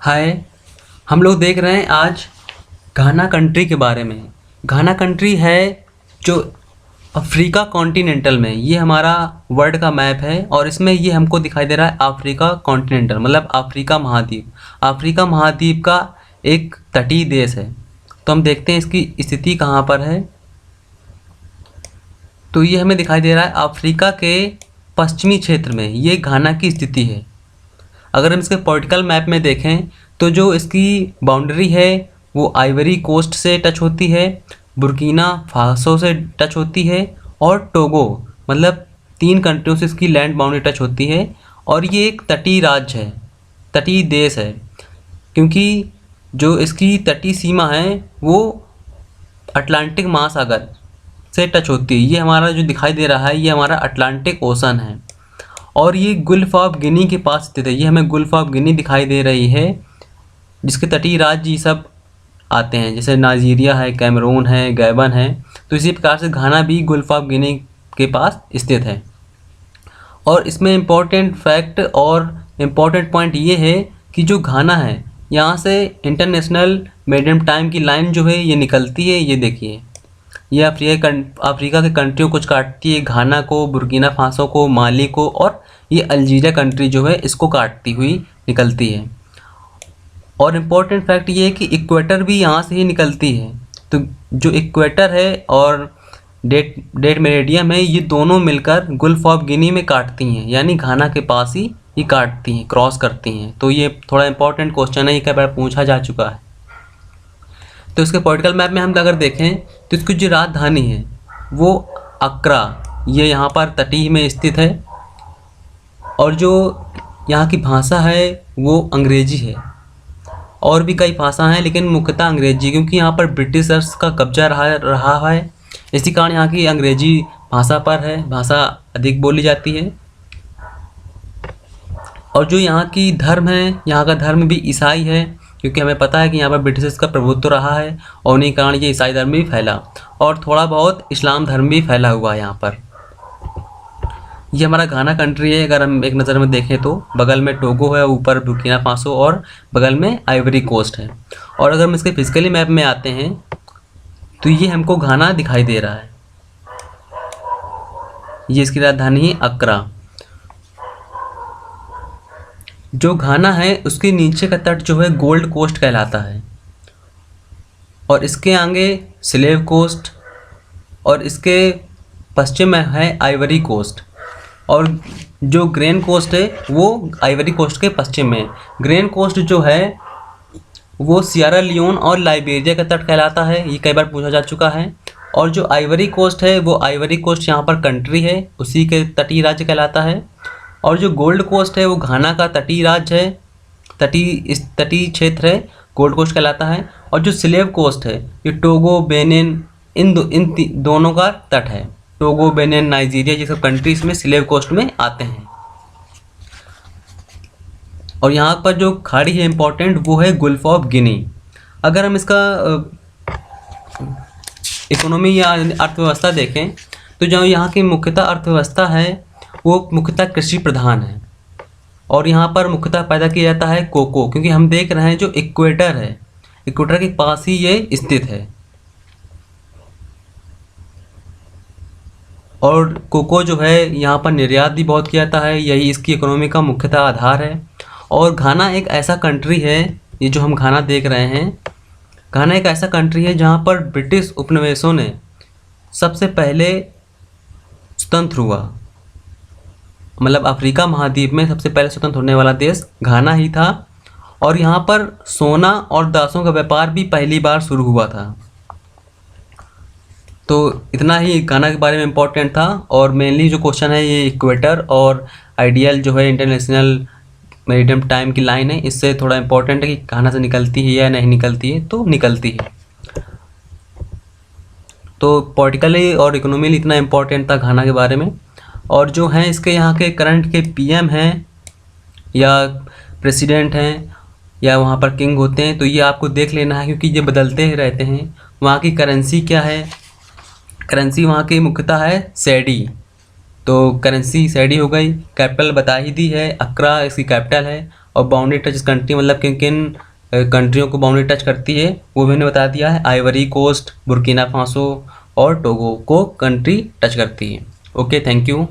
हाय। हम लोग देख रहे हैं आज घाना कंट्री के बारे में। घाना कंट्री है जो अफ्रीका कॉन्टिनेंटल में, ये हमारा वर्ल्ड का मैप है और इसमें ये हमको दिखाई दे रहा है अफ्रीका कॉन्टिनेंटल मतलब अफ्रीका महाद्वीप। अफ्रीका महाद्वीप का एक तटीय देश है। तो हम देखते हैं इसकी स्थिति कहाँ पर है। तो ये हमें दिखाई दे रहा है अफ्रीका के पश्चिमी क्षेत्र में ये घाना की स्थिति है। अगर हम इसके पॉलिटिकल मैप में देखें तो जो इसकी बाउंड्री है वो आइवरी कोस्ट से टच होती है, बुर्किना फासो से टच होती है और टोगो, मतलब 3 कंट्रियों से इसकी लैंड बाउंड्री टच होती है। और ये एक तटीय राज्य है, तटीय देश है, क्योंकि जो इसकी तटीय सीमा है वो अटलांटिक महासागर से टच होती है। ये हमारा जो दिखाई दे रहा है ये हमारा अटलांटिक ओशन है और ये गुल्फ ऑफ गिनी के पास स्थित है। ये हमें गुल्फ ऑफ गिनी दिखाई दे रही है जिसके तटीय राज्य ये सब आते हैं, जैसे नाइजीरिया है, कैमरून है, गैबन है। तो इसी प्रकार से घाना भी गुल्फ ऑफ गिनी के पास स्थित है। और इसमें इम्पोर्टेंट फैक्ट और इम्पोर्टेंट पॉइंट ये है कि जो घाना है यहाँ से इंटरनेशनल मेरीटाइम टाइम की लाइन जो है ये निकलती है। ये देखिए, ये अफ्रीका के कंट्रियों को काटती है, घाना को, बुर्किना फासो को, माली को, और ये अल्जीरिया कंट्री जो है इसको काटती हुई निकलती है। और इम्पोर्टेंट फैक्ट ये है कि इक्वेटर भी यहाँ से ही निकलती है। तो जो इक्वेटर है और डेट मेरिडियम है, ये दोनों मिलकर गुल्फ ऑफ गिनी में काटती हैं, यानी घाना के पास ही ये काटती हैं, क्रॉस करती हैं। तो ये थोड़ा इंपॉर्टेंट क्वेश्चन है, ये कई बार पूछा जा चुका है। तो इसके पॉलिटिकल मैप में हम अगर देखें तो इसकी जो राजधानी है वो अक्रा, ये यहाँ पर तटीय में स्थित है। और जो यहाँ की भाषा है वो अंग्रेजी है, और भी कई भाषा हैं लेकिन मुख्यतः अंग्रेजी, क्योंकि यहाँ पर ब्रिटिशर्स का कब्जा रहा है। इसी कारण यहाँ की अंग्रेजी भाषा पर है, भाषा अधिक बोली जाती है। और जो यहाँ की धर्म है, यहाँ का धर्म भी ईसाई है, क्योंकि हमें पता है कि यहाँ पर ब्रिटिशर्स का प्रभुत्व रहा है और उन्हीं कारण ये ईसाई धर्म भी फैला, और थोड़ा बहुत इस्लाम धर्म भी फैला हुआ है यहाँ पर। ये हमारा घाना कंट्री है। अगर हम एक नज़र में देखें तो बगल में टोगो है, ऊपर बुर्किना फासो और बगल में आइवरी कोस्ट है। और अगर हम इसके फिजिकली मैप में आते हैं तो ये हमको घाना दिखाई दे रहा है। ये इसकी राजधानी है अक्रा। जो घाना है उसके नीचे का तट जो है गोल्ड कोस्ट कहलाता है, और इसके आगे स्लेव कोस्ट, और इसके पश्चिम में है आइवरी कोस्ट। और जो ग्रेन कोस्ट है वो आइवरी कोस्ट के पश्चिम में। ग्रेन कोस्ट जो है वो सियरा लियोन और लाइबेरिया का तट कहलाता है, ये कई बार पूछा जा चुका है। और जो आइवरी कोस्ट है वो आइवरी कोस्ट यहाँ पर कंट्री है, उसी के तटीय राज्य कहलाता है। और जो गोल्ड कोस्ट है वो घाना का तटीय राज्य है, तटीय क्षेत्र है, गोल्ड कोस्ट कहलाता है। और जो स्लेव कोस्ट है ये टोगो, बेनिन, इन दोनों का तट है। टोगो, बेनिन, नाइजीरिया ये सब कंट्रीज में स्लेव कोस्ट में आते हैं। और यहाँ पर जो खाड़ी है इम्पोर्टेंट वो है गुल्फ ऑफ गिनी। अगर हम इसका इकोनॉमी या अर्थव्यवस्था देखें तो जो यहाँ की मुख्यतः अर्थव्यवस्था है वो मुख्यतः कृषि प्रधान है। और यहाँ पर मुख्यतः पैदा किया जाता है कोको, क्योंकि हम देख रहे हैं जो इक्वेटर है, इक्वेटर के पास ही ये स्थित है। और कोको जो है यहाँ पर निर्यात भी बहुत किया जाता है, यही इसकी इकोनॉमी का मुख्यतः आधार है। और घाना एक ऐसा कंट्री है, ये जो हम घाना देख रहे हैं, घाना एक ऐसा कंट्री है जहाँ पर ब्रिटिश उपनिवेशों ने सबसे पहले स्वतंत्र हुआ, मतलब अफ्रीका महाद्वीप में सबसे पहले स्वतंत्र होने वाला देश घाना ही था। और यहाँ पर सोना और दासों का व्यापार भी पहली बार शुरू हुआ था। तो इतना ही घाना के बारे में इम्पोर्टेंट था। और मेनली जो क्वेश्चन है ये इक्वेटर और आइडियल जो है इंटरनेशनल मेरीटाइम टाइम की लाइन है, इससे थोड़ा इम्पोर्टेंट है कि घाना से निकलती है या नहीं निकलती है। तो निकलती है। तो पॉलिटिकली और इकोनॉमिकली इतना इम्पोर्टेंट था घाना के बारे में। और जो हैं इसके यहाँ के करंट के पीएम हैं या प्रेसिडेंट हैं या वहाँ पर किंग होते हैं, तो ये आपको देख लेना है, क्योंकि ये बदलते ही रहते हैं। वहाँ की करेंसी क्या है, करेंसी वहाँ की मुख्यतः है सैडी। तो करेंसी सैडी हो गई। कैपिटल बता ही दी है, अक्रा इसकी कैपिटल है। और बाउंड्री टच कंट्री मतलब किन किन कंट्रियों को बाउंड्री टच करती है वो मैंने बता दिया है। आइवरी कोस्ट, बुर्किना फासो और टोगो को कंट्री टच करती है। Okay, thank you.